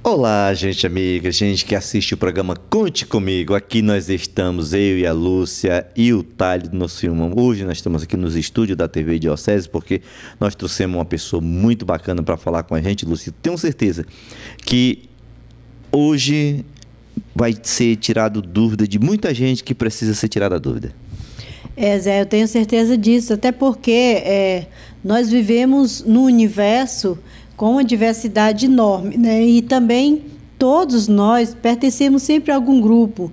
Olá, gente amiga, gente que assiste o programa Conte Comigo. Aqui nós estamos, eu e a Lúcia e o Thales, nosso irmão. Hoje nós estamos aqui nos estúdios da TV Diocese porque nós trouxemos uma pessoa muito bacana para falar com a gente, Lúcia. Tenho certeza que hoje vai ser tirado dúvida de muita gente que precisa ser tirada a dúvida. Zé, eu tenho certeza disso, até porque nós vivemos num universo com uma diversidade enorme, né? E também todos nós pertencemos sempre a algum grupo.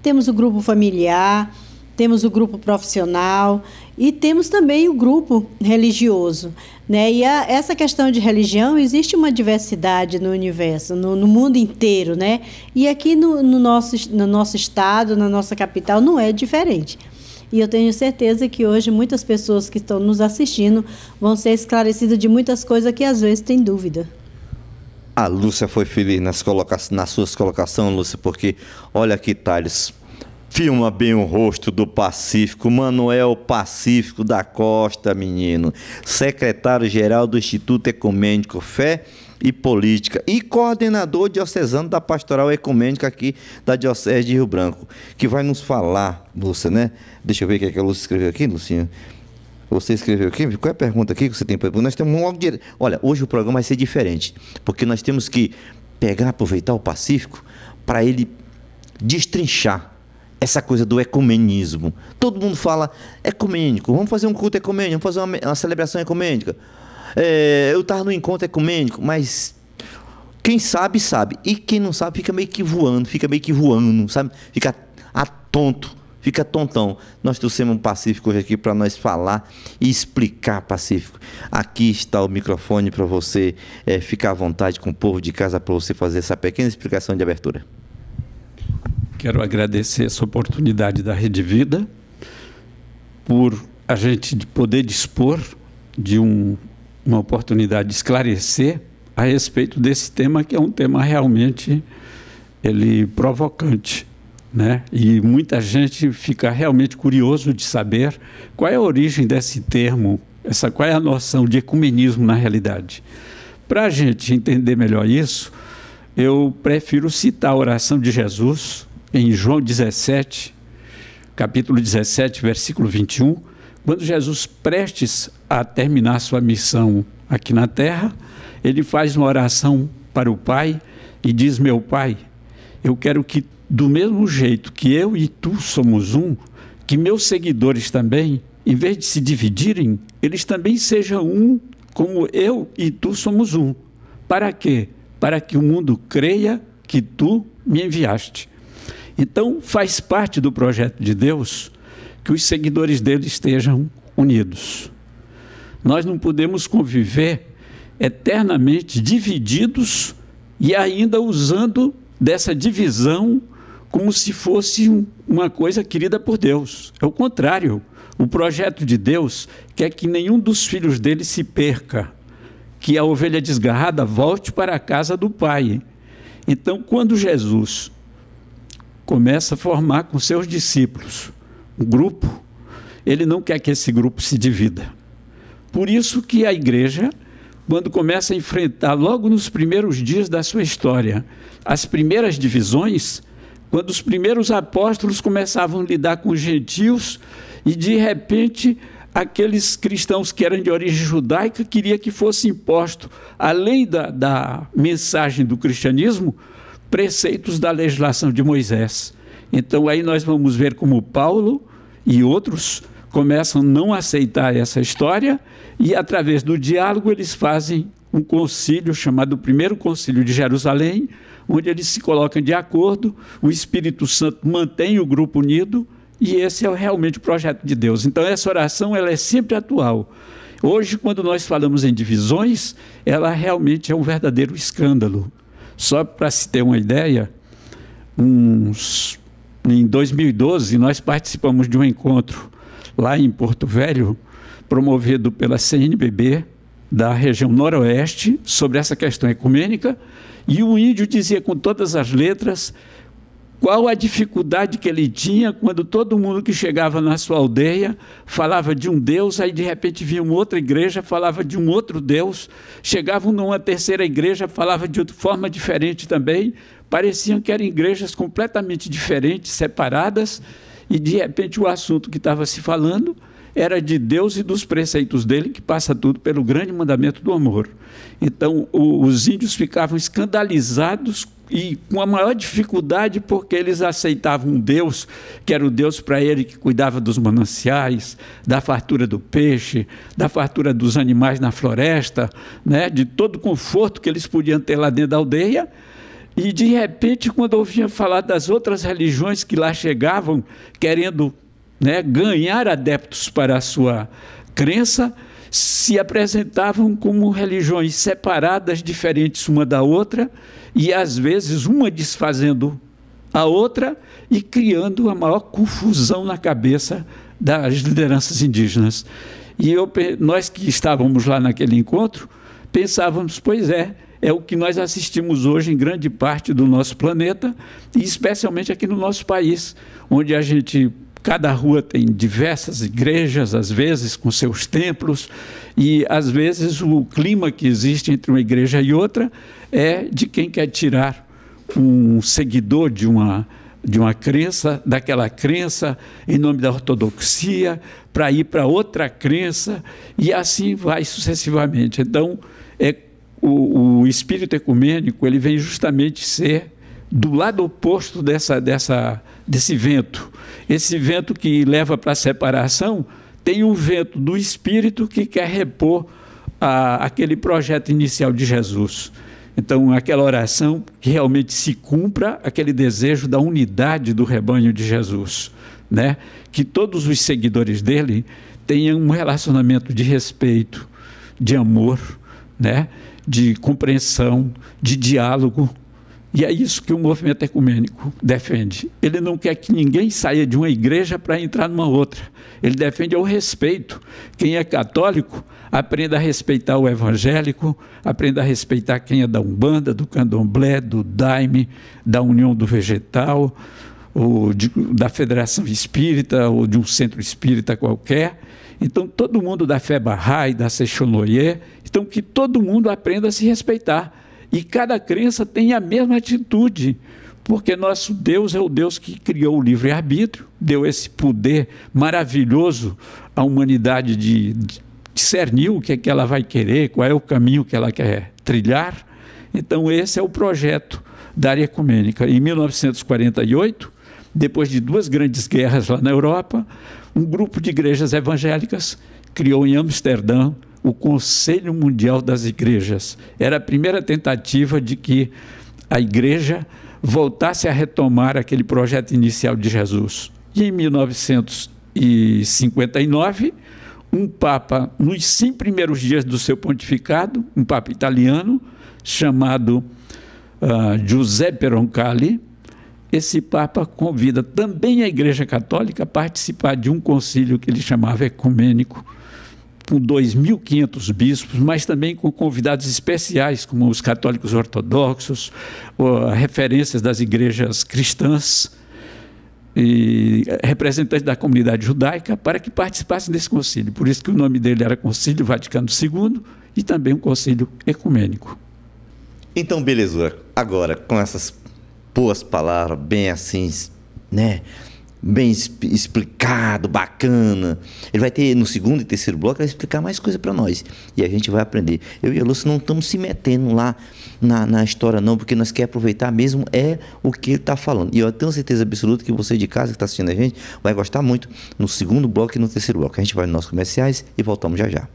Temos o grupo familiar, temos o grupo profissional e temos também o grupo religioso, né? E essa questão de religião, existe uma diversidade no universo, no mundo inteiro, né? E aqui no nosso estado, na nossa capital, não é diferente. E eu tenho certeza que hoje muitas pessoas que estão nos assistindo vão ser esclarecidas de muitas coisas que às vezes têm dúvida. A Lúcia foi feliz nas suas colocações, Lúcia, porque olha aqui, Thales, filma bem o rosto do Pacífico, Manuel Pacífico da Costa, menino, secretário-geral do Instituto Ecumênico Fé e Política e coordenador diocesano da Pastoral Ecumênica aqui da Diocese de Rio Branco, que vai nos falar, Lúcia, né? Deixa eu ver o que é que a Lúcia escreveu aqui, Lucinha. Você escreveu aqui? Qual é a pergunta aqui que você tem para perguntar? Nós temos logo direto. Olha, hoje o programa vai ser diferente, porque nós temos que aproveitar o Pacífico para ele destrinchar essa coisa do ecumenismo. Todo mundo fala ecumênico, vamos fazer um culto ecumênico, vamos fazer uma celebração ecumênica. Eu estava no encontro ecumênico, mas quem sabe, sabe. E quem não sabe fica meio que voando, sabe? Fica tonto, fica tontão. Nós trouxemos um Pacífico hoje aqui para nós falar e explicar Pacífico. Aqui está o microfone para você ficar à vontade com o povo de casa para você fazer essa pequena explicação de abertura. Quero agradecer essa oportunidade da Rede Vida por a gente poder dispor de uma oportunidade de esclarecer a respeito desse tema, que é um tema realmente provocante, né? E muita gente fica realmente curioso de saber qual é a origem desse termo, qual é a noção de ecumenismo na realidade. Para a gente entender melhor isso, eu prefiro citar a oração de Jesus em João 17, capítulo 17, versículo 21, quando Jesus, prestes a terminar sua missão aqui na terra, ele faz uma oração para o Pai e diz: meu Pai, eu quero que do mesmo jeito que eu e tu somos um, que meus seguidores também, em vez de se dividirem, eles também sejam um, como eu e tu somos um. Para quê? Para que o mundo creia que tu me enviaste. Então, faz parte do projeto de Deus que os seguidores dele estejam unidos. Nós não podemos conviver eternamente divididos e ainda usando dessa divisão como se fosse uma coisa querida por Deus. É o contrário. O projeto de Deus quer que nenhum dos filhos dele se perca, que a ovelha desgarrada volte para a casa do Pai. Então, quando Jesus começa a formar com seus discípulos um grupo, ele não quer que esse grupo se divida. Por isso que a igreja, quando começa a enfrentar, logo nos primeiros dias da sua história, as primeiras divisões, quando os primeiros apóstolos começavam a lidar com os gentios e, de repente, aqueles cristãos que eram de origem judaica queriam que fosse imposto, além da mensagem do cristianismo, preceitos da legislação de Moisés. Então, aí nós vamos ver como Paulo e outros começam a não aceitar essa história e, através do diálogo, eles fazem um concílio chamado Primeiro Concílio de Jerusalém, onde eles se colocam de acordo, o Espírito Santo mantém o grupo unido e esse é realmente o projeto de Deus. Então, essa oração ela é sempre atual. Hoje, quando nós falamos em divisões, ela realmente é um verdadeiro escândalo. Só para se ter uma ideia, em 2012, nós participamos de um encontro lá em Porto Velho, promovido pela CNBB, da região noroeste, sobre essa questão ecumênica, e o índio dizia com todas as letras Qual a dificuldade que ele tinha quando todo mundo que chegava na sua aldeia falava de um Deus, aí de repente vinha uma outra igreja, falava de um outro Deus, chegavam numa terceira igreja, falava de outra forma diferente também, pareciam que eram igrejas completamente diferentes, separadas, e de repente o assunto que estava se falando era de Deus e dos preceitos dele, que passa tudo pelo grande mandamento do amor. Então, os índios ficavam escandalizados e com a maior dificuldade, porque eles aceitavam um Deus, que era o Deus para ele que cuidava dos mananciais, da fartura do peixe, da fartura dos animais na floresta, né, de todo o conforto que eles podiam ter lá dentro da aldeia. E, de repente, quando ouviam falar das outras religiões que lá chegavam, querendo, né, ganhar adeptos para a sua crença, se apresentavam como religiões separadas, diferentes uma da outra, e às vezes uma desfazendo a outra e criando a maior confusão na cabeça das lideranças indígenas. E nós que estávamos lá naquele encontro, pensávamos, pois é o que nós assistimos hoje em grande parte do nosso planeta, e especialmente aqui no nosso país, onde cada rua tem diversas igrejas, às vezes com seus templos, e às vezes o clima que existe entre uma igreja e outra é de quem quer tirar um seguidor de uma crença, daquela crença, em nome da ortodoxia, para ir para outra crença, e assim vai sucessivamente. Então, o espírito ecumênico, ele vem justamente ser do lado oposto desse vento. Esse vento que leva para a separação tem um vento do Espírito que quer repor aquele projeto inicial de Jesus. Então, aquela oração que realmente se cumpra aquele desejo da unidade do rebanho de Jesus, né? Que todos os seguidores dele tenham um relacionamento de respeito, de amor, né? De compreensão, de diálogo. E é isso que o movimento ecumênico defende. Ele não quer que ninguém saia de uma igreja para entrar numa outra. Ele defende o respeito. Quem é católico, aprenda a respeitar o evangélico, aprenda a respeitar quem é da Umbanda, do Candomblé, do Daime, da União do Vegetal, ou da Federação Espírita, ou de um centro espírita qualquer. Então, todo mundo da fé Bahá'í, da Sechonoye, então que todo mundo aprenda a se respeitar. E cada crença tem a mesma atitude, porque nosso Deus é o Deus que criou o livre-arbítrio, deu esse poder maravilhoso à humanidade de discernir o que é que ela vai querer, qual é o caminho que ela quer trilhar. Então, esse é o projeto da área ecumênica. Em 1948, depois de 2 grandes guerras lá na Europa, um grupo de igrejas evangélicas criou em Amsterdã o Conselho Mundial das Igrejas. Era a primeira tentativa de que a igreja voltasse a retomar aquele projeto inicial de Jesus. E em 1959, um papa, nos 5 primeiros dias do seu pontificado, um papa italiano, chamado Giuseppe Roncalli, esse papa convida também a Igreja Católica a participar de um concílio que ele chamava ecumênico, com 2.500 bispos, mas também com convidados especiais, como os católicos ortodoxos, referências das igrejas cristãs e representantes da comunidade judaica, para que participassem desse concílio. Por isso que o nome dele era Concílio Vaticano II e também um concílio ecumênico. Então, beleza. Agora, com essas boas palavras, bem assim, né? Bem explicado, bacana. Ele vai ter, no segundo e terceiro bloco, ele vai explicar mais coisa para nós. E a gente vai aprender. Eu e a Lúcia não estamos se metendo lá na história, não, porque nós queremos aproveitar mesmo o que ele está falando. E eu tenho certeza absoluta que você de casa que está assistindo a gente vai gostar muito no segundo bloco e no terceiro bloco. A gente vai nos nossos comerciais e voltamos já já.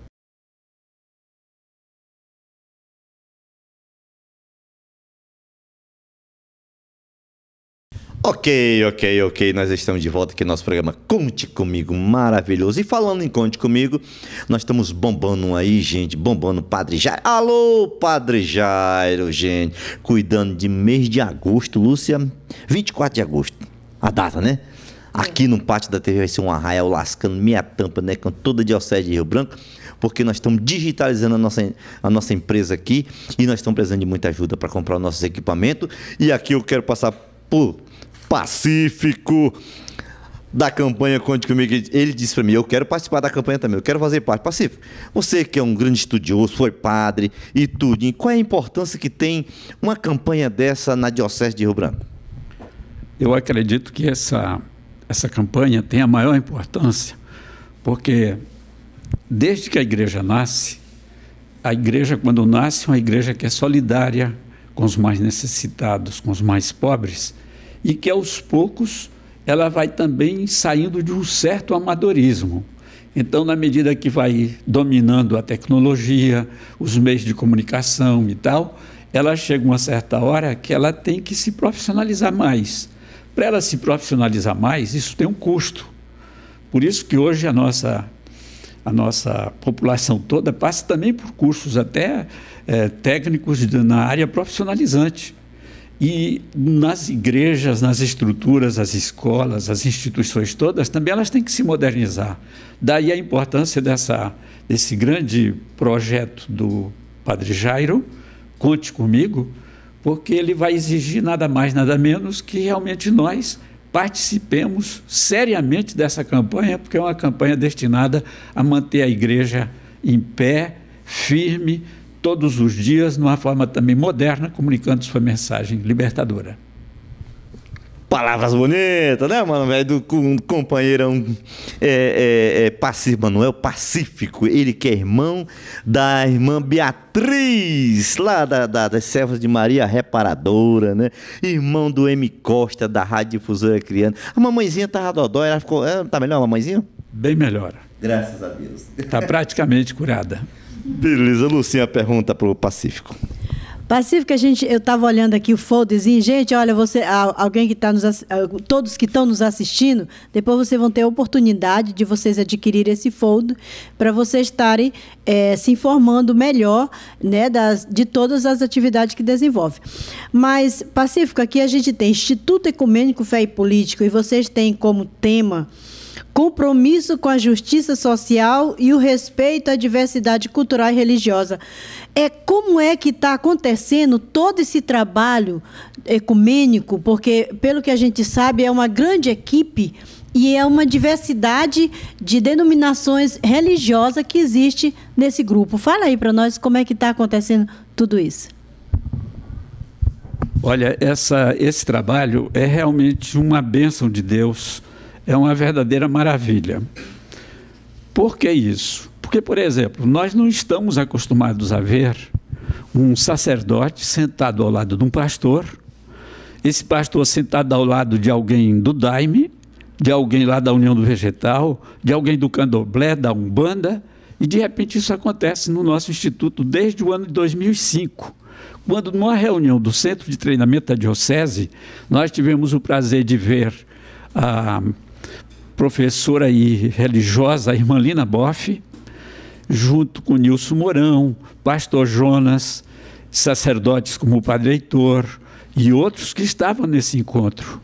Ok. Nós estamos de volta aqui no nosso programa Conte Comigo, maravilhoso. E falando em Conte Comigo, nós estamos bombando aí, gente, bombando o Padre Jairo. Alô, Padre Jairo, gente, cuidando de mês de agosto, Lúcia, 24 de agosto, a data, né? Aqui no pátio da TV vai ser um arraial lascando meia tampa, né, com toda a Diocese de Rio Branco, porque nós estamos digitalizando a nossa empresa aqui e nós estamos precisando de muita ajuda para comprar os nossos equipamentos. E aqui eu quero passar por Pacífico, da campanha Conte Comigo. Ele disse para mim, eu quero participar da campanha também, eu quero fazer parte. Pacífico, você que é um grande estudioso, foi padre e tudo, qual é a importância que tem uma campanha dessa na Diocese de Rio Branco? Eu acredito que essa campanha tem a maior importância, porque desde que a igreja nasce, a igreja, quando nasce, é uma igreja que é solidária com os mais necessitados, com os mais pobres, e que aos poucos ela vai também saindo de um certo amadorismo. Então, na medida que vai dominando a tecnologia, os meios de comunicação e tal, ela chega uma certa hora que ela tem que se profissionalizar mais. Para ela se profissionalizar mais, isso tem um custo. Por isso que hoje a nossa população toda passa também por cursos até técnicos na área profissionalizante. E nas igrejas, nas estruturas, as escolas, as instituições todas, também elas têm que se modernizar. Daí a importância desse grande projeto do Padre Jairo, Conte Comigo, porque ele vai exigir nada mais, nada menos que realmente nós participemos seriamente dessa campanha, porque é uma campanha destinada a manter a igreja em pé, firme, todos os dias, numa forma também moderna, comunicando sua mensagem libertadora. Palavras bonitas, né, mano, velho, do companheirão Manuel Pacífico, ele que é irmão da irmã Beatriz, lá das Servas de Maria Reparadora, né, irmão do M. Costa, da Rádio Difusora Criando. A mamãezinha tava dodó, ela ficou, tá melhor a mamãezinha? Bem melhor. Graças a Deus. Está praticamente curada. Beleza, Lucinha, pergunta para o Pacífico. Pacífico, eu estava olhando aqui o folderzinho. Gente, olha, alguém que está todos que estão nos assistindo, depois vocês vão ter a oportunidade de vocês adquirirem esse folder para vocês estarem se informando melhor, né, de todas as atividades que desenvolve. Mas, Pacífico, aqui a gente tem Instituto Ecumênico Fé e Político, e vocês têm como tema compromisso com a justiça social e o respeito à diversidade cultural e religiosa. Como é que está acontecendo todo esse trabalho ecumênico? Porque, pelo que a gente sabe, é uma grande equipe e é uma diversidade de denominações religiosas que existe nesse grupo. Fala aí para nós como é que está acontecendo tudo isso. Olha, esse trabalho é realmente uma bênção de Deus. É uma verdadeira maravilha. Por que isso? Porque, por exemplo, nós não estamos acostumados a ver um sacerdote sentado ao lado de um pastor, esse pastor sentado ao lado de alguém do Daime, de alguém lá da União do Vegetal, de alguém do Candomblé, da Umbanda, e de repente isso acontece no nosso instituto desde o ano de 2005, quando numa reunião do Centro de Treinamento da Diocese, nós tivemos o prazer de ver a professora e religiosa, a irmã Lina Boff, junto com Nilson Mourão, pastor Jonas, sacerdotes como o padre Heitor e outros que estavam nesse encontro.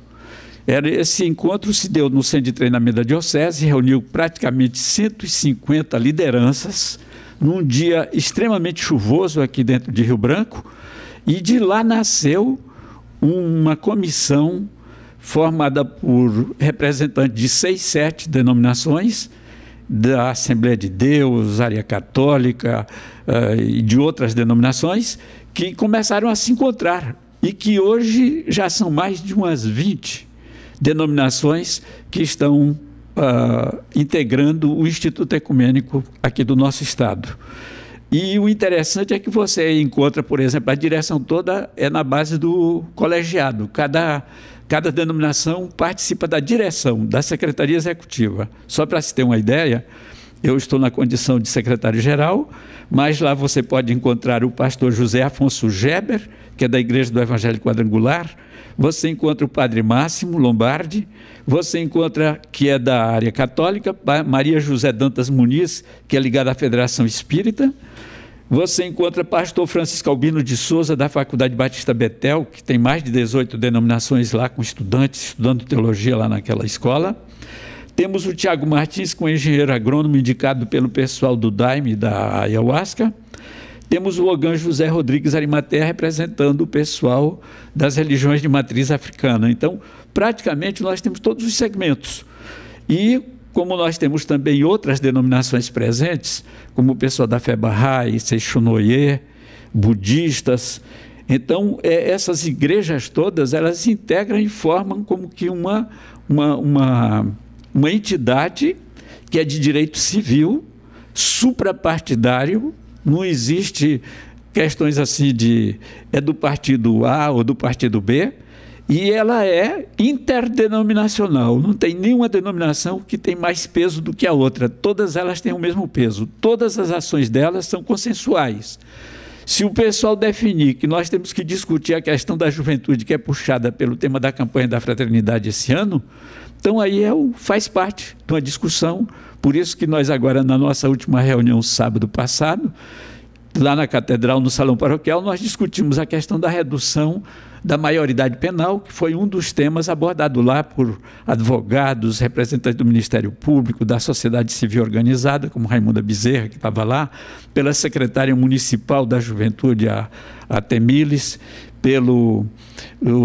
Esse encontro se deu no Centro de Treinamento da Diocese, reuniu praticamente 150 lideranças, num dia extremamente chuvoso aqui dentro de Rio Branco, e de lá nasceu uma comissão formada por representantes de 6, 7 denominações, da Assembleia de Deus, Área Católica e de outras denominações, que começaram a se encontrar e que hoje já são mais de umas 20 denominações que estão integrando o Instituto Ecumênico aqui do nosso estado. E o interessante é que você encontra, por exemplo, a direção toda é na base do colegiado. Cada denominação participa da direção, da Secretaria Executiva. Só para se ter uma ideia, eu estou na condição de secretário-geral, mas lá você pode encontrar o pastor José Afonso Geber, que é da Igreja do Evangelho Quadrangular, você encontra o padre Máximo Lombardi, você encontra, que é da área católica, Maria José Dantas Muniz, que é ligada à Federação Espírita, você encontra pastor Francisco Albino de Souza, da Faculdade Batista Betel, que tem mais de 18 denominações lá, com estudantes, estudando teologia lá naquela escola. Temos o Tiago Martins, com engenheiro agrônomo indicado pelo pessoal do Daime, da Ayahuasca. temos o Ogã José Rodrigues Arimatea representando o pessoal das religiões de matriz africana. Então, praticamente, nós temos todos os segmentos. E, como nós temos também outras denominações presentes, como o pessoal da Fé Bahá'í, Seishonoye, budistas, então, essas igrejas todas, elas se integram e formam como que uma entidade que é de direito civil, suprapartidário. Não existe questões assim é do partido A ou do partido B, e ela é interdenominacional, não tem nenhuma denominação que tem mais peso do que a outra, todas elas têm o mesmo peso, todas as ações delas são consensuais. Se o pessoal definir que nós temos que discutir a questão da juventude, que é puxada pelo tema da campanha da fraternidade esse ano, então aí faz parte de uma discussão. Por isso que nós agora, na nossa última reunião, sábado passado, lá na Catedral, no Salão Paroquial, nós discutimos a questão da redução da maioridade penal, que foi um dos temas abordados lá por advogados, representantes do Ministério Público, da sociedade civil organizada, como Raimunda Bezerra, que estava lá, pela secretária municipal da Juventude, a Temiles, pelo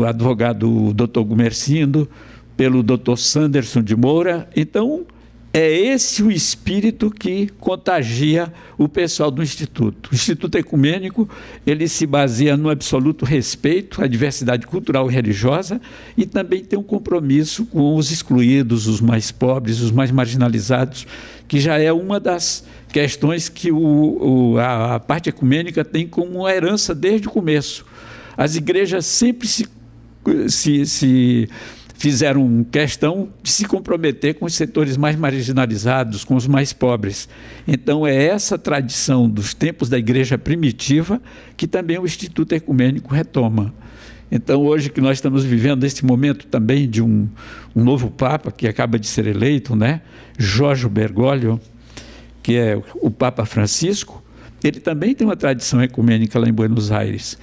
advogado Dr. Gumercindo, pelo Dr. Sanderson de Moura. Então, é esse o espírito que contagia o pessoal do Instituto. O Instituto Ecumênico, ele se baseia no absoluto respeito à diversidade cultural e religiosa e também tem um compromisso com os excluídos, os mais pobres, os mais marginalizados, que já é uma das questões que a parte ecumênica tem como uma herança desde o começo. As igrejas sempre se fizeram questão de se comprometer com os setores mais marginalizados, com os mais pobres. Então, é essa tradição dos tempos da igreja primitiva que também o Instituto Ecumênico retoma. Então, hoje que nós estamos vivendo esse momento também de um novo Papa, que acaba de ser eleito, né? Jorge Bergoglio, que é o Papa Francisco, ele também tem uma tradição ecumênica lá em Buenos Aires.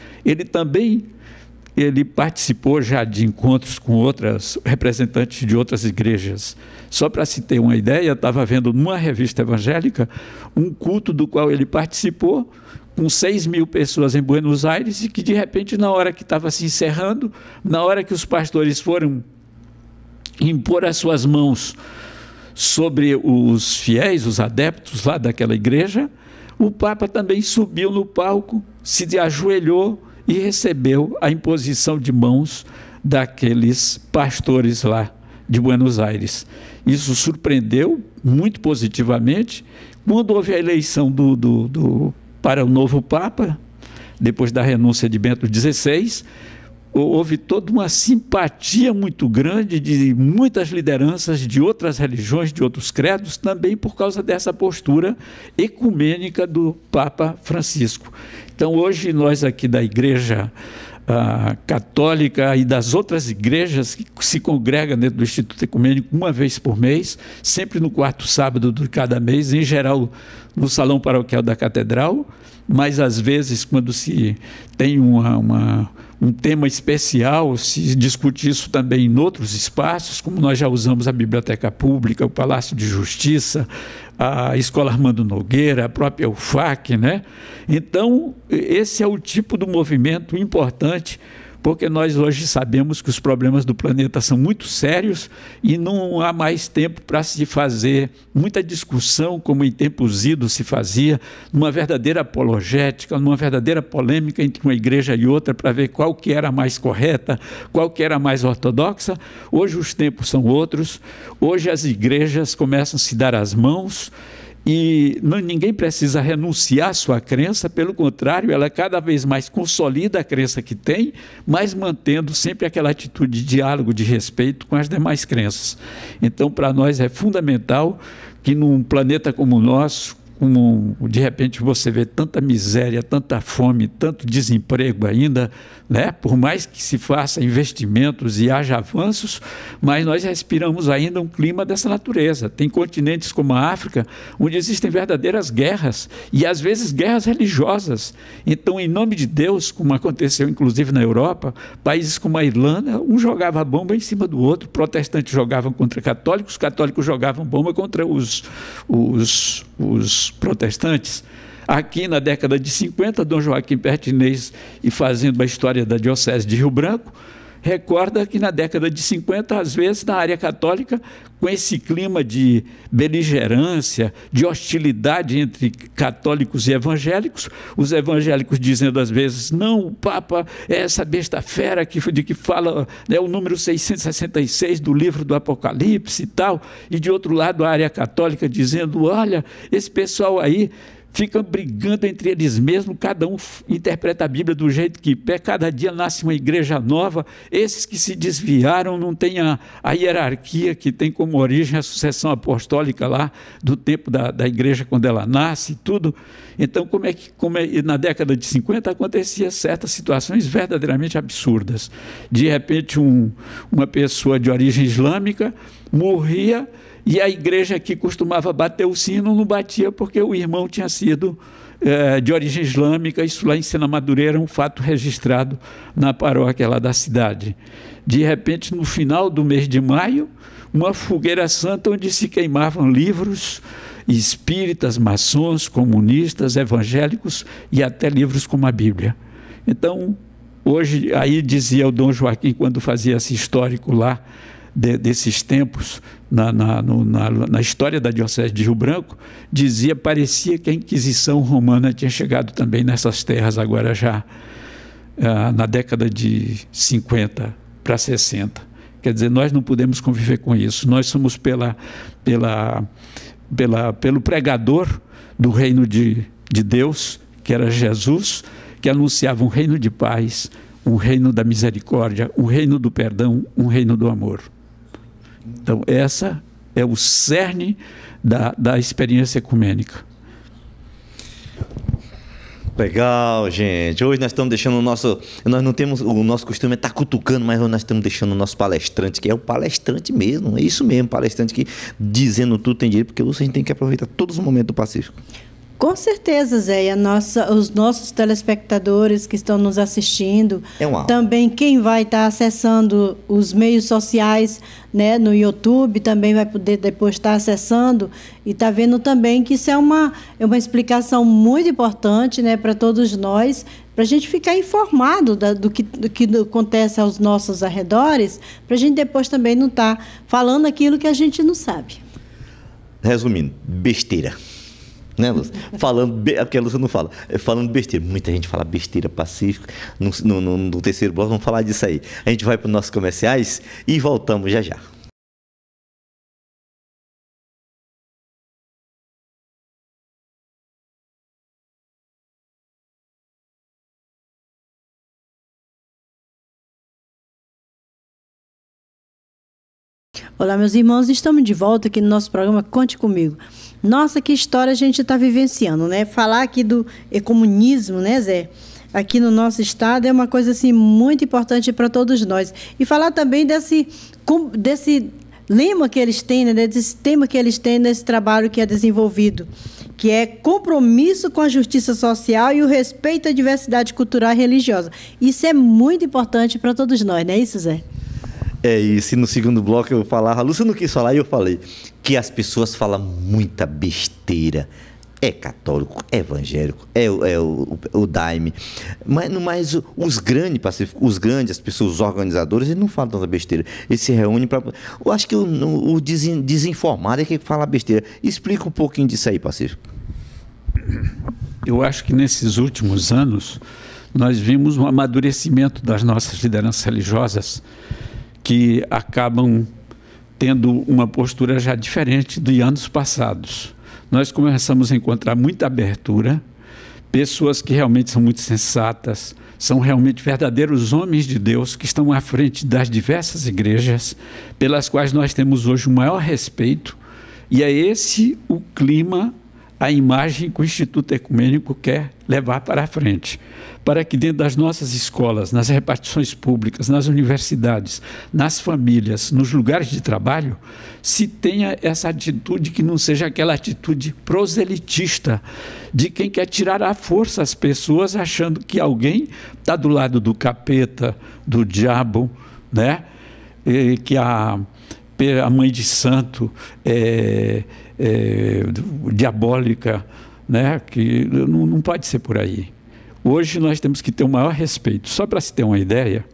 Ele participou já de encontros com outras representantes de outras igrejas. Só para se ter uma ideia, eu estava vendo numa revista evangélica um culto do qual ele participou, com 6.000 pessoas em Buenos Aires, e que de repente, na hora que estava se encerrando, na hora que os pastores foram impor as suas mãos sobre os fiéis, os adeptos lá daquela igreja, o Papa também subiu no palco, se ajoelhou e recebeu a imposição de mãos daqueles pastores lá de Buenos Aires. Isso surpreendeu muito positivamente. Quando houve a eleição para o novo Papa, depois da renúncia de Bento XVI, houve toda uma simpatia muito grande de muitas lideranças de outras religiões, de outros credos, também por causa dessa postura ecumênica do Papa Francisco. Então, hoje, nós aqui da Igreja Católica e das outras igrejas que se congregam dentro do Instituto Ecumênico uma vez por mês, sempre no quarto sábado de cada mês, em geral no Salão Paroquial da Catedral, mas às vezes, quando se tem um tema especial, se discute isso também em outros espaços, como nós já usamos a Biblioteca Pública, o Palácio de Justiça, a Escola Armando Nogueira, a própria UFAC, né? Então, esse é o tipo de movimento importante, porque nós hoje sabemos que os problemas do planeta são muito sérios e não há mais tempo para se fazer muita discussão, como em tempos idos se fazia, numa verdadeira apologética, numa verdadeira polêmica entre uma igreja e outra, para ver qual que era a mais correta, qual que era a mais ortodoxa. Hoje os tempos são outros, hoje as igrejas começam a se dar as mãos, e ninguém precisa renunciar à sua crença, pelo contrário, ela cada vez mais consolida a crença que tem, mas mantendo sempre aquela atitude de diálogo, de respeito com as demais crenças. Então, para nós é fundamental que num planeta como o nosso, como de repente você vê tanta miséria, tanta fome, tanto desemprego ainda, né? Por mais que se faça investimentos e haja avanços, mas nós respiramos ainda um clima dessa natureza. Tem continentes como a África, onde existem verdadeiras guerras, e às vezes guerras religiosas. Então, em nome de Deus, como aconteceu inclusive na Europa, países como a Irlanda, um jogava bomba em cima do outro, protestantes jogavam contra católicos, católicos jogavam bomba contra os protestantes. Aqui na década de 50, Dom Joaquim Pertinez, e fazendo a história da Diocese de Rio Branco, recorda que na década de 50, às vezes, na área católica, com esse clima de beligerância, de hostilidade entre católicos e evangélicos, os evangélicos dizendo às vezes, não, o Papa é essa besta fera de que fala, né, o número 666 do livro do Apocalipse e tal, e de outro lado a área católica dizendo, olha, esse pessoal aí ficam brigando entre eles mesmos, cada um interpreta a Bíblia do jeito que quer, cada dia nasce uma igreja nova, esses que se desviaram não têm a hierarquia que tem como origem a sucessão apostólica lá do tempo da igreja quando ela nasce e tudo. Então, na década de 50 acontecia certas situações verdadeiramente absurdas. De repente, uma pessoa de origem islâmica morria, e a igreja que costumava bater o sino não batia porque o irmão tinha sido de origem islâmica. Isso lá em Sena Madureira é um fato registrado na paróquia lá da cidade. De repente, no final do mês de maio, uma fogueira santa onde se queimavam livros espíritas, maçons, comunistas, evangélicos e até livros como a Bíblia. Então, hoje, aí dizia o Dom Joaquim, quando fazia esse histórico lá, desses tempos, na história da Diocese de Rio Branco, parecia que a Inquisição Romana tinha chegado também nessas terras, agora já na década de 50 para 60. Quer dizer, nós não podemos conviver com isso. Nós somos pelo pregador do reino de Deus, que era Jesus, que anunciava um reino de paz, um reino da misericórdia, um reino do perdão, um reino do amor. Então, essa é o cerne da experiência ecumênica. Legal, gente. Hoje nós estamos deixando nós não temos, o nosso costume é estar cutucando, mas hoje nós estamos deixando o nosso palestrante, que é o palestrante mesmo, é isso mesmo, palestrante que dizendo tudo tem direito, porque a gente tem que aproveitar todos os momentos do Pacífico. Com certeza, Zé, os nossos telespectadores que estão nos assistindo, também quem vai estar acessando os meios sociais, né, no YouTube, também vai poder depois estar acessando e está vendo também que isso é uma explicação muito importante, né, para todos nós, para a gente ficar informado do que acontece aos nossos arredores, para a gente depois também não estar falando aquilo que a gente não sabe. Resumindo, besteira. Né, Lúcia? Porque a Lúcia não fala, falando besteira. Muita gente fala besteira, Pacífico. No terceiro bloco vamos falar disso aí. A gente vai para os nossos comerciais e voltamos já já. Olá, meus irmãos, estamos de volta aqui no nosso programa Conte Comigo. Nossa, que história a gente está vivenciando, né? Falar aqui do ecumenismo, né, Zé? Aqui no nosso estado é uma coisa assim muito importante para todos nós. E falar também desse lema que eles têm, né, desse tema que eles têm nesse trabalho que é desenvolvido, que é compromisso com a justiça social e o respeito à diversidade cultural e religiosa. Isso é muito importante para todos nós, não é isso, Zé? É isso, e no segundo bloco eu falava, a Lúcia não quis falar e eu falei que as pessoas falam muita besteira. É católico, é evangélico, é o daime, mas os grandes pacíficos, as pessoas, os organizadores, eles não falam tanta besteira. Eles se reúnem para... Eu acho que o desinformado é que fala besteira. Explica um pouquinho disso aí, Pacífico. Eu acho que nesses últimos anos nós vimos um amadurecimento das nossas lideranças religiosas que acabam tendo uma postura já diferente de anos passados. Nós começamos a encontrar muita abertura, pessoas que realmente são muito sensatas, são realmente verdadeiros homens de Deus que estão à frente das diversas igrejas, pelas quais nós temos hoje o maior respeito, e é esse o clima, a imagem que o Instituto Ecumênico quer levar para a frente, para que dentro das nossas escolas, nas repartições públicas, nas universidades, nas famílias, nos lugares de trabalho, se tenha essa atitude que não seja aquela atitude proselitista de quem quer tirar à força as pessoas achando que alguém está do lado do capeta, do diabo, né? E que a mãe de santo é diabólica, né? Que não pode ser por aí. Hoje nós temos que ter o maior respeito. Só para se ter uma ideia,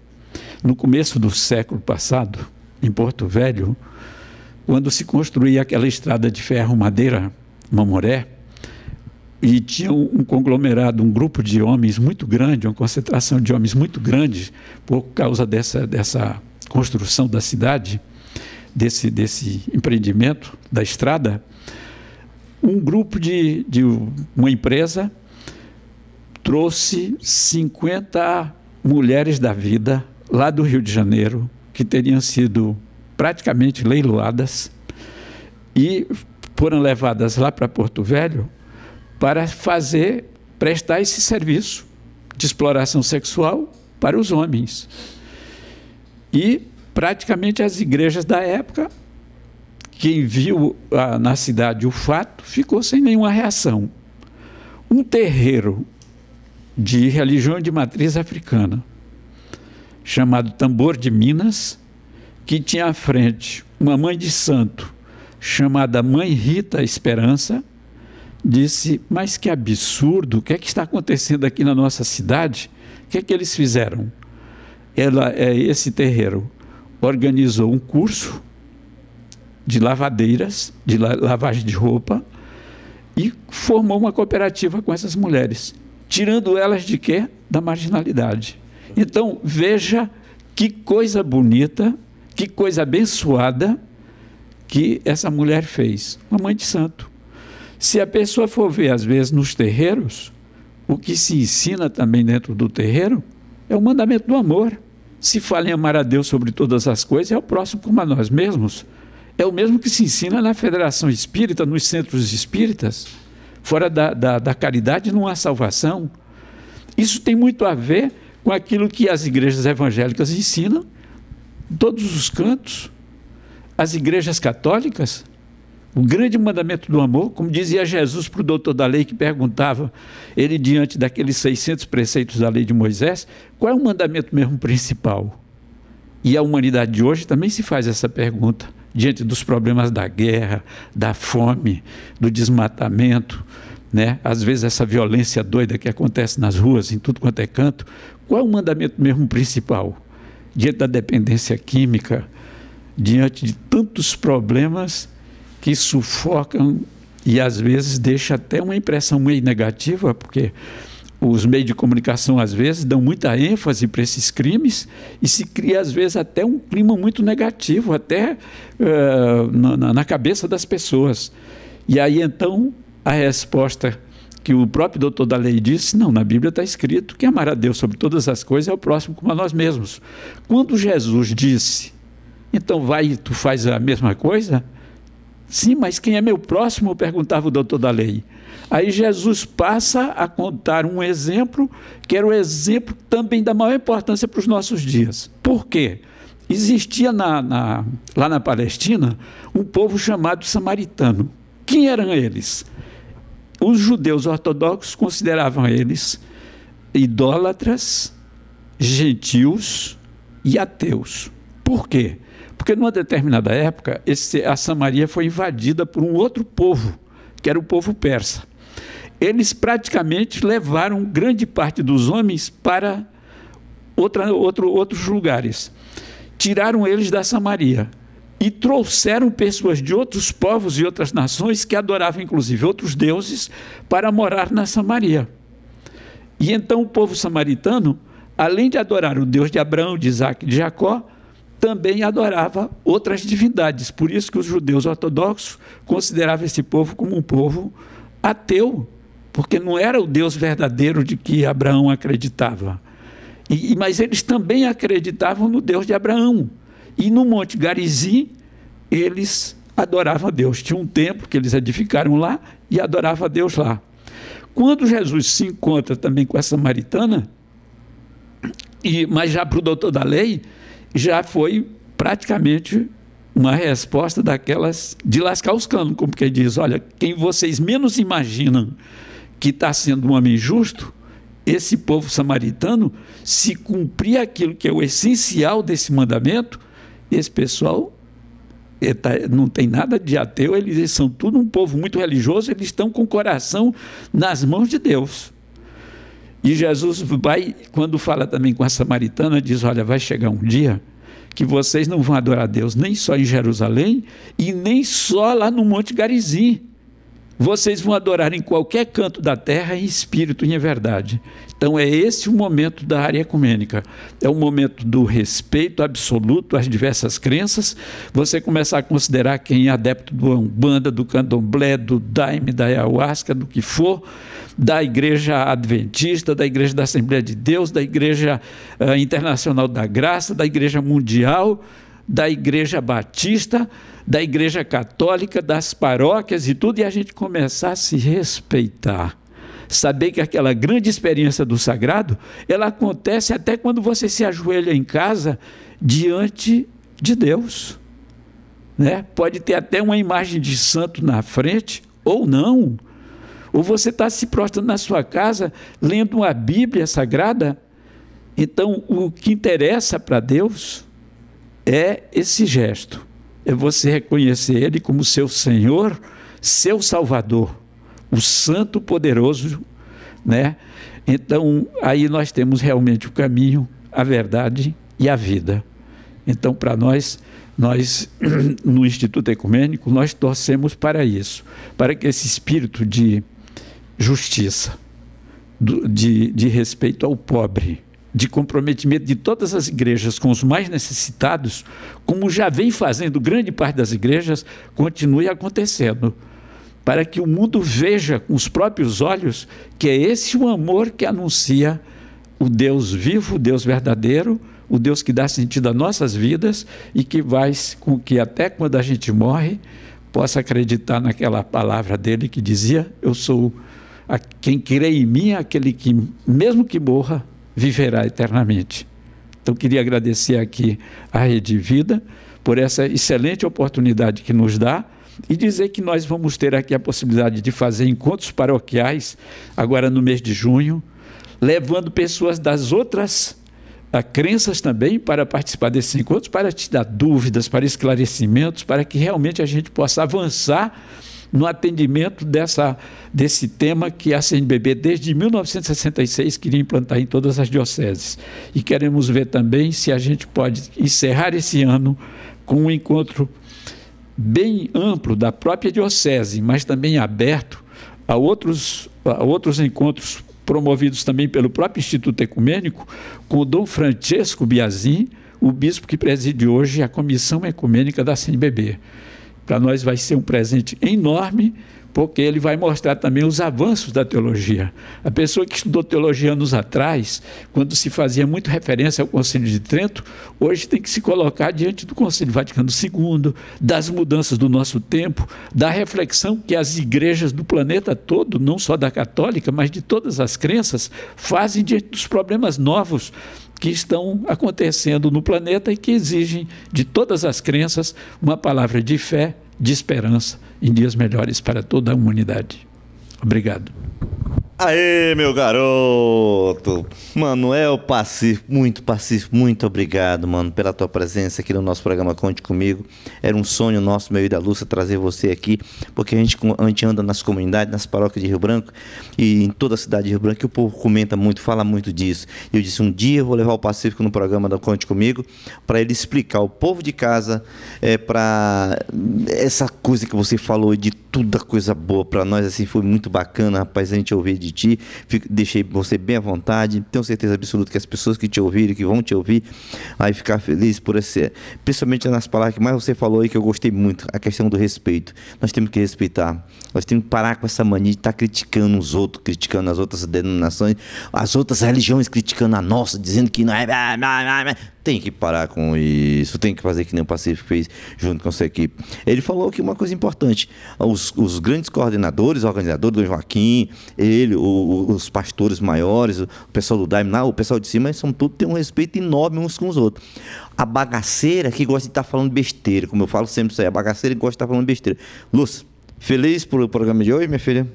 no começo do século passado, em Porto Velho, quando se construía aquela estrada de ferro-madeira, Mamoré, e tinha um conglomerado, um grupo de homens muito grande, uma concentração de homens muito grande, por causa dessa construção da cidade, desse empreendimento da estrada, um grupo de uma empresa trouxe 50 mulheres da vida lá do Rio de Janeiro, que teriam sido praticamente leiloadas e foram levadas lá para Porto Velho para prestar esse serviço de exploração sexual para os homens. E praticamente as igrejas da época, quem viu na cidade o fato, ficou sem nenhuma reação. Um terreiro de religião de matriz africana, chamado Tambor de Minas, que tinha à frente uma mãe de santo, chamada Mãe Rita Esperança, disse: mas que absurdo, o que é que está acontecendo aqui na nossa cidade? O que é que eles fizeram? Esse terreiro organizou um curso de lavadeiras, de lavagem de roupa, e formou uma cooperativa com essas mulheres, tirando elas de quê? Da marginalidade. Então, veja que coisa bonita, que coisa abençoada que essa mulher fez, uma mãe de santo. Se a pessoa for ver, às vezes, nos terreiros, o que se ensina também dentro do terreiro é o mandamento do amor. Se fala em amar a Deus sobre todas as coisas, é o próximo como a nós mesmos. É o mesmo que se ensina na Federação Espírita, nos centros espíritas. Fora da caridade não há salvação. Isso tem muito a ver com aquilo que as igrejas evangélicas ensinam em todos os cantos. As igrejas católicas, o grande mandamento do amor, como dizia Jesus para o doutor da lei, que perguntava, ele diante daqueles 600 preceitos da lei de Moisés, qual é o mandamento mesmo principal? E a humanidade de hoje também se faz essa pergunta, diante dos problemas da guerra, da fome, do desmatamento, né? Às vezes essa violência doida que acontece nas ruas, em tudo quanto é canto. Qual é o mandamento mesmo principal? Diante da dependência química, diante de tantos problemas que sufocam e às vezes deixa até uma impressão meio negativa, porque os meios de comunicação às vezes dão muita ênfase para esses crimes e se cria às vezes até um clima muito negativo, até na cabeça das pessoas. E aí então a resposta que o próprio doutor da lei disse, não, na Bíblia está escrito que amar a Deus sobre todas as coisas é o próximo como a nós mesmos. Quando Jesus disse, então vai e tu faz a mesma coisa? Sim, mas quem é meu próximo? Perguntava o doutor da lei. Aí Jesus passa a contar um exemplo, que era o exemplo também da maior importância para os nossos dias. Por quê? Existia lá na Palestina um povo chamado samaritano. Quem eram eles? Os judeus ortodoxos consideravam eles idólatras, gentios e ateus. Por quê? Porque numa determinada época, a Samaria foi invadida por um outro povo, que era o povo persa. Eles praticamente levaram grande parte dos homens para outros lugares. Tiraram eles da Samaria e trouxeram pessoas de outros povos e outras nações que adoravam, inclusive, outros deuses, para morar na Samaria. E então o povo samaritano, além de adorar o Deus de Abraão, de Isaac e de Jacó, também adorava outras divindades. Por isso que os judeus ortodoxos consideravam esse povo como um povo ateu, porque não era o Deus verdadeiro de que Abraão acreditava. Mas eles também acreditavam no Deus de Abraão. E no Monte Garizim, eles adoravam a Deus. Tinha um templo que eles edificaram lá e adoravam a Deus lá. Quando Jesus se encontra também com a samaritana, mas já para o doutor da lei, já foi praticamente uma resposta daquelas de lascar os canos, como quem diz, olha, quem vocês menos imaginam que está sendo um homem justo, esse povo samaritano, se cumprir aquilo que é o essencial desse mandamento, esse pessoal não tem nada de ateu, eles são tudo um povo muito religioso, eles estão com o coração nas mãos de Deus. E Jesus vai, quando fala também com a samaritana, diz, olha, vai chegar um dia que vocês não vão adorar a Deus nem só em Jerusalém e nem só lá no Monte Garizim. Vocês vão adorar em qualquer canto da terra em espírito e em verdade. Então é esse o momento da área ecumênica. É o momento do respeito absoluto às diversas crenças. Você começar a considerar quem é adepto do Umbanda, do Candomblé, do Daime, da Ayahuasca, do que for, da Igreja Adventista, da Igreja da Assembleia de Deus, da Igreja Internacional da Graça, da Igreja Mundial, da Igreja Batista, da Igreja Católica, das paróquias e tudo, e a gente começar a se respeitar. Saber que aquela grande experiência do sagrado, ela acontece até quando você se ajoelha em casa diante de Deus. Né? Pode ter até uma imagem de santo na frente, ou não. Ou você está se prostrando na sua casa, lendo uma Bíblia sagrada. Então, o que interessa para Deus é esse gesto. É você reconhecer Ele como seu Senhor, seu Salvador, o Santo Poderoso, né? Então, aí nós temos realmente o caminho, a verdade e a vida. Então, para nós no Instituto Ecumênico, nós torcemos para isso, para que esse espírito de justiça, de respeito ao pobre, de comprometimento de todas as igrejas com os mais necessitados, como já vem fazendo grande parte das igrejas, continue acontecendo, para que o mundo veja com os próprios olhos que é esse o amor que anuncia o Deus vivo, o Deus verdadeiro, o Deus que dá sentido às nossas vidas e que faz com que até quando a gente morre, possa acreditar naquela palavra dele que dizia, eu sou quem crê em mim, aquele que, mesmo que morra, viverá eternamente. Então, queria agradecer aqui à Rede Vida por essa excelente oportunidade que nos dá e dizer que nós vamos ter aqui a possibilidade de fazer encontros paroquiais, agora no mês de junho, levando pessoas das outras crenças também para participar desses encontros, para te dar dúvidas, para esclarecimentos, para que realmente a gente possa avançar no atendimento desse tema que a CNBB, desde 1966, queria implantar em todas as dioceses. E queremos ver também se a gente pode encerrar esse ano com um encontro bem amplo da própria diocese, mas também aberto a outros encontros promovidos também pelo próprio Instituto Ecumênico, com o Dom Francesco Biazin, o bispo que preside hoje a Comissão Ecumênica da CNBB. Para nós vai ser um presente enorme, porque ele vai mostrar também os avanços da teologia. A pessoa que estudou teologia anos atrás, quando se fazia muito referência ao Concílio de Trento, hoje tem que se colocar diante do Concílio Vaticano II, das mudanças do nosso tempo, da reflexão que as igrejas do planeta todo, não só da católica, mas de todas as crenças, fazem diante dos problemas novos que estão acontecendo no planeta e que exigem de todas as crenças uma palavra de fé, de esperança em dias melhores para toda a humanidade. Obrigado. Aê, meu garoto! Manuel Pacífico, muito obrigado, mano, pela tua presença aqui no nosso programa Conte Comigo. Era um sonho nosso, meu e da Lúcia, trazer você aqui, porque a gente anda nas comunidades, nas paróquias de Rio Branco e em toda a cidade de Rio Branco, e o povo comenta muito, fala muito disso. E eu disse, um dia eu vou levar o Pacífico no programa da Conte Comigo, para ele explicar ao povo de casa, para essa coisa que você falou de toda coisa boa para nós, assim, foi muito bacana, rapaz, a gente ouvir de ti, deixei você bem à vontade, tenho certeza absoluta que as pessoas que te ouvirem, que vão te ouvir, vai ficar feliz por esse, principalmente nas palavras que mais você falou aí, que eu gostei muito, a questão do respeito. Nós temos que respeitar, nós temos que parar com essa mania de estar criticando os outros, criticando as outras denominações, as outras religiões, criticando a nossa, dizendo que não é... Tem que parar com isso, tem que fazer que nem o Pacífico fez junto com a sua equipe. Ele falou que uma coisa importante, os grandes coordenadores, organizadores, do Joaquim, ele, os pastores maiores, o pessoal do Daime, o pessoal de cima, são todos, tem um respeito enorme uns com os outros. A bagaceira que gosta de estar falando besteira, como eu falo sempre isso aí, a bagaceira que gosta de estar falando besteira. Lúcia, feliz por o programa de hoje, minha filha?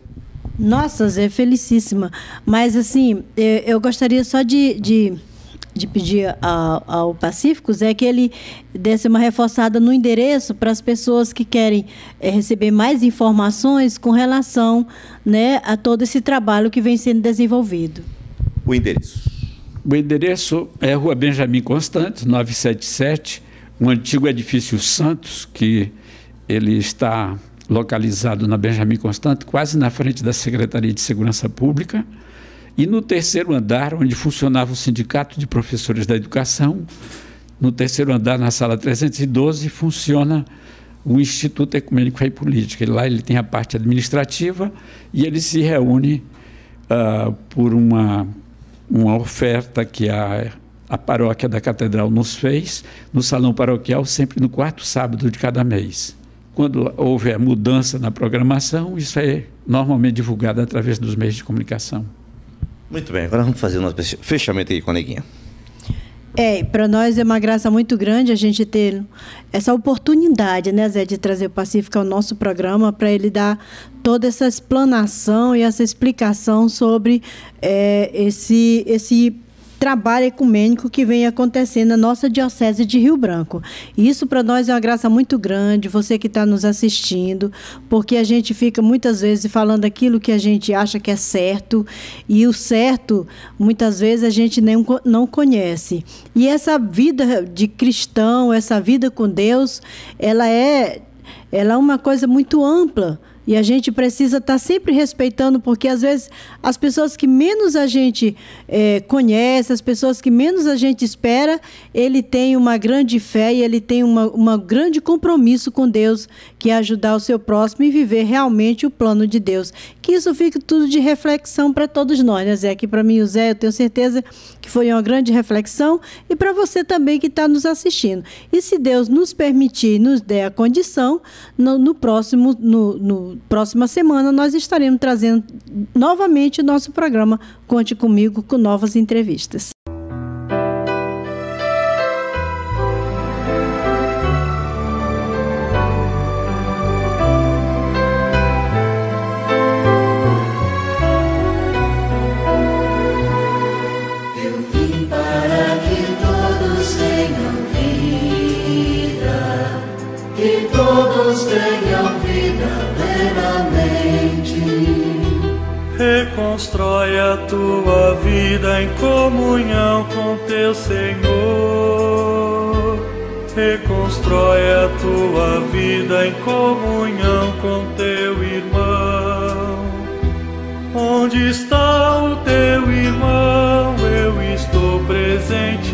Nossa, Zé, felicíssima. Mas, assim, eu gostaria só de de pedir ao Pacíficos é que ele desse uma reforçada no endereço para as pessoas que querem receber mais informações com relação, né, a todo esse trabalho que vem sendo desenvolvido. O endereço. O endereço é Rua Benjamin Constant, 977, um antigo edifício Santos, que ele está localizado na Benjamin Constant, quase na frente da Secretaria de Segurança Pública, e no terceiro andar, onde funcionava o Sindicato de Professores da Educação, no terceiro andar, na sala 312, funciona o Instituto Ecumênico Fé e Política. Lá ele tem a parte administrativa e ele se reúne por uma oferta que a paróquia da Catedral nos fez, no salão paroquial, sempre no quarto sábado de cada mês. Quando houver mudança na programação, isso é normalmente divulgado através dos meios de comunicação. Muito bem, agora vamos fazer o nosso fechamento aí com a Neguinha. Para nós é uma graça muito grande a gente ter essa oportunidade, né, Zé, de trazer o Pacífico ao nosso programa para ele dar toda essa explanação e essa explicação sobre esse trabalho ecumênico que vem acontecendo na nossa Diocese de Rio Branco. E isso para nós é uma graça muito grande, você que está nos assistindo, porque a gente fica muitas vezes falando aquilo que a gente acha que é certo, e o certo, muitas vezes, a gente não conhece. E essa vida de cristão, essa vida com Deus, ela é uma coisa muito ampla. E a gente precisa estar sempre respeitando, porque às vezes as pessoas que menos a gente conhece, as pessoas que menos a gente espera, ele tem uma grande fé e ele tem um grande compromisso com Deus, que é ajudar o seu próximo e viver realmente o plano de Deus. Que isso fique tudo de reflexão para todos nós, né, Zé? Aqui para mim, o Zé, eu tenho certeza que foi uma grande reflexão, e para você também que está nos assistindo. E se Deus nos permitir, nos der a condição, próxima semana nós estaremos trazendo novamente o nosso programa Conte Comigo, com novas entrevistas. Eu vim para que todos tenham vida, que todos tenham vida plenamente. Reconstrói a tua vida em comunhão com teu Senhor. Reconstrói a tua vida em comunhão com teu irmão. Onde está o teu irmão? Eu estou presente